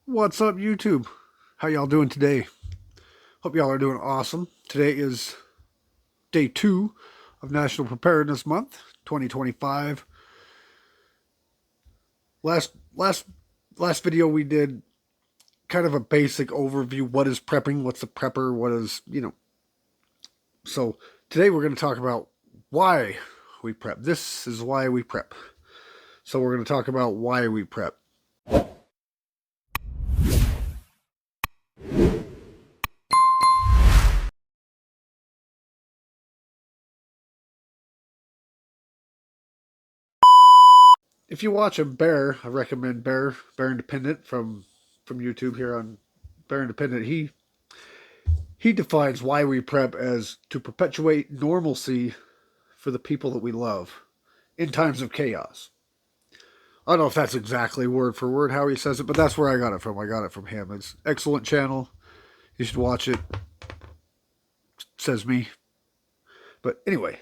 What's up, YouTube? How y'all doing today? Hope y'all are doing awesome. Today is day 2 of National Preparedness Month, 2025. Last video we did kind of a basic overview. What is prepping? What's a prepper? What is. So today we're going to talk about why we prep. This is why we prep. So we're going to talk about why we prep. If you watch a bear, I recommend Bear Independent from YouTube here on Bear Independent. He defines why we prep as to perpetuate normalcy for the people that we love in times of chaos. I don't know if that's exactly word for word how he says it, but that's where I got it from. I got it from him. It's an excellent channel. You should watch it. Says me. But anyway,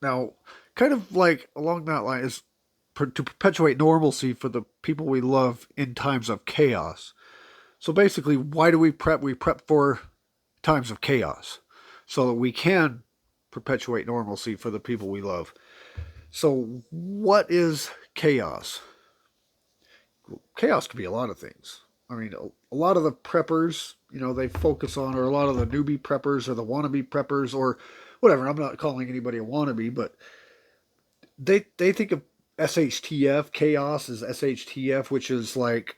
now kind of like along that line is to perpetuate normalcy for the people we love in times of chaos. So basically, why do we prep? We prep for times of chaos so that we can perpetuate normalcy for the people we love. So, what is chaos? Chaos can be a lot of things. I mean, a lot of the preppers, they focus on, or a lot of the newbie preppers, or the wannabe preppers, or whatever. I'm not calling anybody a wannabe, but they think of SHTF, chaos is SHTF, which is like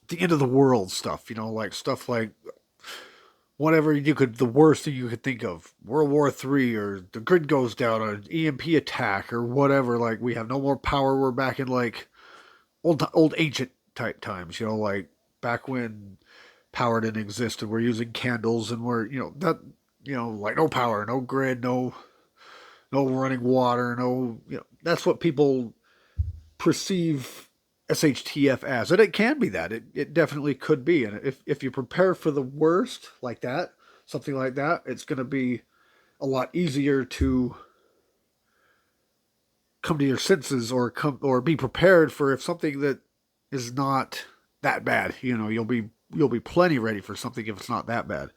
the end of the world stuff, like stuff like whatever the worst thing you could think of, World War III, or the grid goes down, or an EMP attack, or whatever. Like we have no more power. We're back in like old ancient type times, like back when power didn't exist and we're using candles and we're like no power, no grid, no running water, no that's what people perceive SHTF as. And it can be that. It definitely could be. And if you prepare for the worst like that, something like that, it's going to be a lot easier to come to your senses or be prepared for if something that is not that bad. You'll be plenty ready for something if it's not that bad.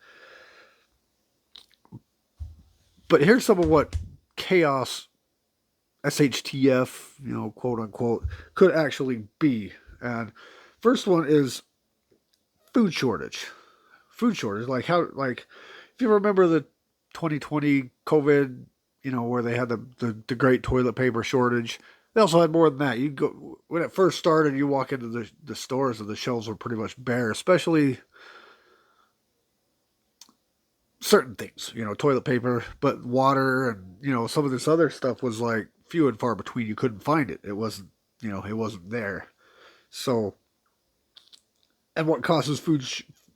But here's some of what chaos SHTF, quote unquote, could actually be. And first one is food shortage. Food shortage, like if you remember the 2020 COVID, where they had the great toilet paper shortage. They also had more than that. You go when it first started, you walk into the stores and the shelves were pretty much bare, especially certain things, toilet paper, but water and some of this other stuff was like few and far between. You couldn't find it. It wasn't, it wasn't there. So, and what causes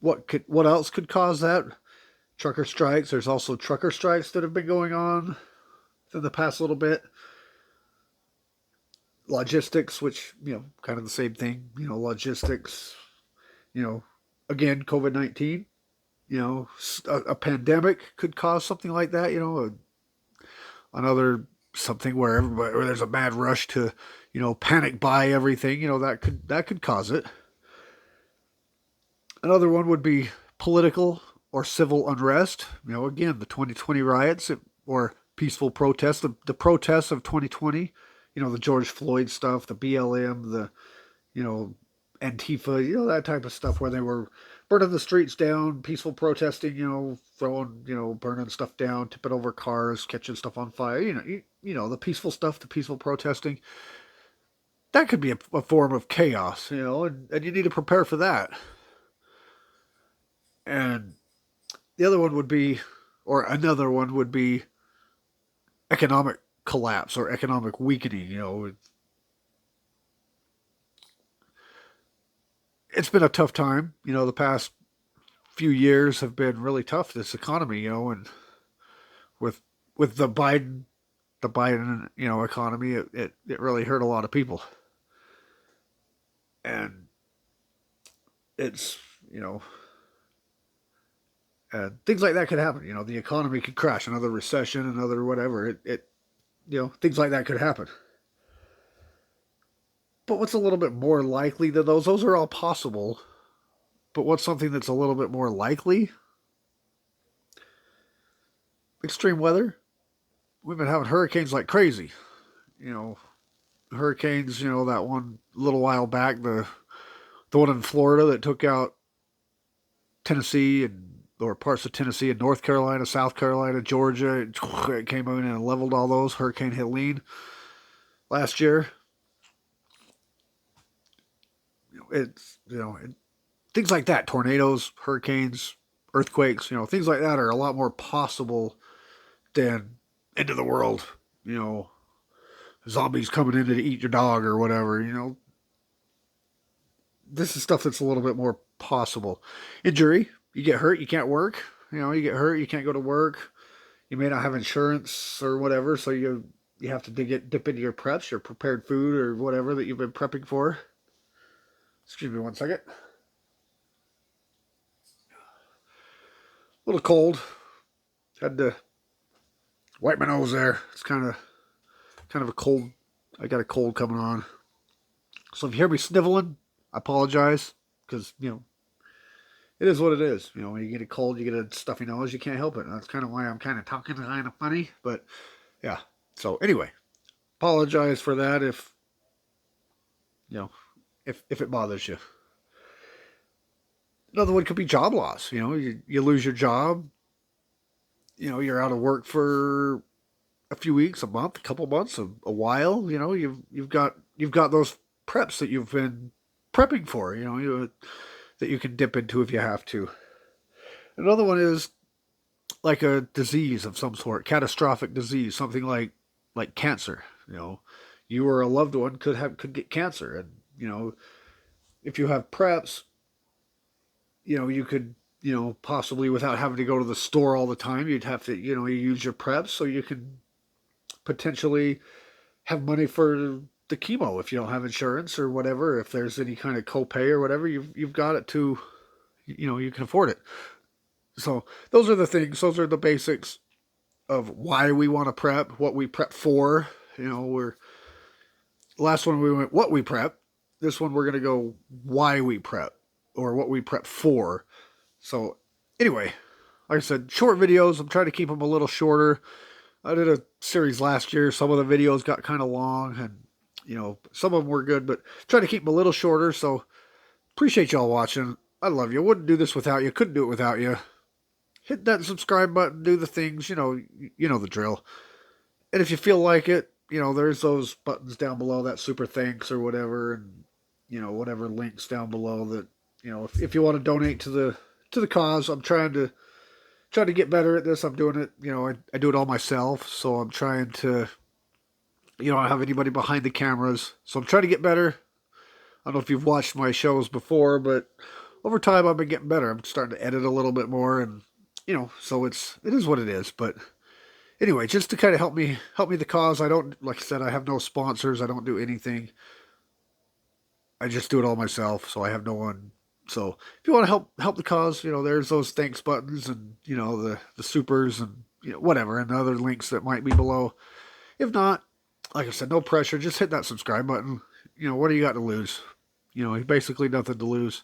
what else could cause that? Trucker strikes. There's also trucker strikes that have been going on in the past little bit. Logistics, which, kind of the same thing, logistics, you know, again, COVID-19, a pandemic could cause something like that, another something where there's a mad rush to, panic buy everything, that could cause it. Another one would be political or civil unrest. Again, the 2020 riots or peaceful protests, the protests of 2020. The George Floyd stuff, the BLM, the you know Antifa, that type of stuff where they were burning the streets down, peaceful protesting, throwing, burning stuff down, tipping over cars, catching stuff on fire. The peaceful stuff, the peaceful protesting. That could be a form of chaos, and you need to prepare for that. And the other one would be, or another one would be economic collapse or economic weakening. It's been a tough time. The past few years have been really tough. This economy, and with with the Biden, economy, it really hurt a lot of people, and it's and things like that could happen. The economy could crash, another recession, another whatever. Things like that could happen. But what's a little bit more likely than those? Those are all possible. But what's something that's a little bit more likely? Extreme weather. We've been having hurricanes like crazy. You know, hurricanes, that one little while back, the one in Florida that took out Tennessee or parts of Tennessee and North Carolina, South Carolina, Georgia. It came in and leveled all those. Hurricane Helene last year. It's things like that, tornadoes, hurricanes, earthquakes, things like that are a lot more possible than end of the world, zombies coming in to eat your dog or whatever. This is stuff that's a little bit more possible. Injury, you get hurt, you can't work. You get hurt, you can't go to work. You may not have insurance or whatever, so you have to dip into your preps, your prepared food or whatever that you've been prepping for. Excuse me one second. A little cold. Had to wipe my nose there. It's kind of a cold. I got a cold coming on. So if you hear me sniveling, I apologize because it is what it is. When you get a cold, you get a stuffy nose, you can't help it. That's kind of why I'm kind of talking kind of funny. But yeah. So anyway, apologize for that if if it bothers you. Another one could be job loss. You lose your job. You're out of work for a few weeks, a month, a couple months, a while. You've got those preps that you've been prepping for. That you can dip into if you have to. Another one is like a disease of some sort, catastrophic disease, something like cancer. You or a loved one could get cancer, and if you have preps, you could possibly without having to go to the store all the time, you'd have to you use your preps so you can potentially have money for the chemo if you don't have insurance or whatever. If there's any kind of copay or whatever, you've got it to, you can afford it. So those are the things. Those are the basics of why we want to prep, what we prep for. We're last one we went what we prep. This one we're gonna go why we prep or what we prep for. So anyway, like I said, short videos. I'm trying to keep them a little shorter. I did a series last year. Some of the videos got kind of long, and some of them were good, but trying to keep them a little shorter. So appreciate y'all watching. I love you. Wouldn't do this without you. Couldn't do it without you. Hit that subscribe button. Do the things. You know the drill. And if you feel like it, there's those buttons down below, that super thanks or whatever, and whatever links down below that if you want to donate to the cause. I'm trying to get better at this. I'm doing it. I do it all myself, so I'm trying to. I don't have anybody behind the cameras, so I'm trying to get better. I don't know if you've watched my shows before, but over time I've been getting better. I'm starting to edit a little bit more, and so it is what it is. But anyway, just to kind of help me the cause. I don't, like I said, I have no sponsors. I don't do anything. I just do it all myself, so I have no one. So if you want to help the cause, there's those thanks buttons and the supers and whatever, and the other links that might be below. If not, like I said, no pressure. Just hit that subscribe button. What do you got to lose? Basically nothing to lose.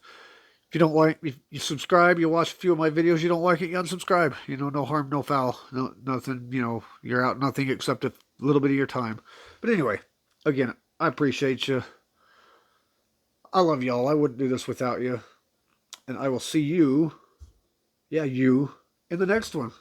If you don't like, if you subscribe, you watch a few of my videos, you don't like it, you unsubscribe. No harm, no foul. No, nothing, you're out nothing except a little bit of your time. But anyway, again, I appreciate you. I love y'all. I wouldn't do this without you. And I will see you, in the next one.